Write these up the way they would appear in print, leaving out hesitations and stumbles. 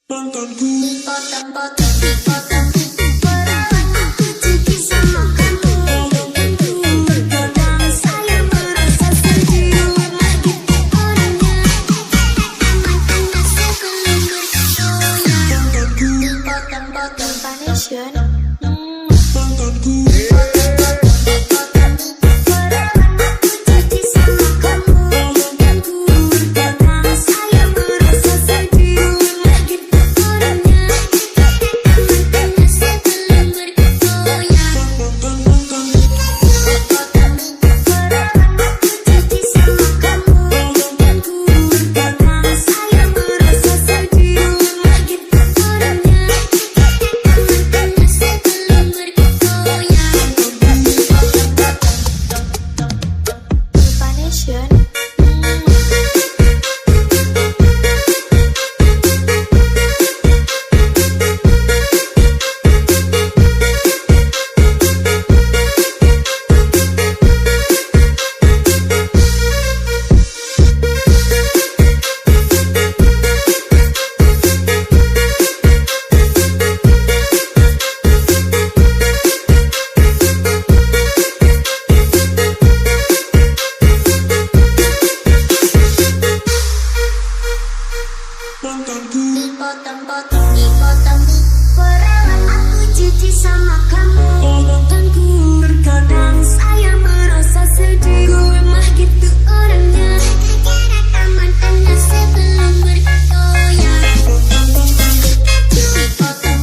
Mantanku Dipotong-potong, dipotong, perawan aku jadi sama kamu. Terkadang saya merasa sedih, lemah gitu orangnya. Mantannya sebelum bergoyang. Mantanku Dipotong-potong Vanation. Mantanku Dipotong-potong, dipotong, perawan aku jadi sama kamu. Mantanku terkadang saya merasa sedih, lemah gitu orangnya. Jaga mantannya sebelum bergoyang. Dipotong,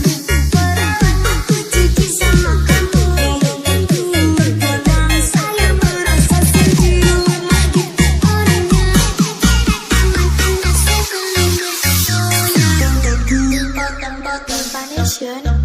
perawan aku jadi sama kamu. Mantanku terkadang saya merasa sedih, lemah gitu orangnya. Mantannya sebelum bergoyang. Dipotong-potong Vanation.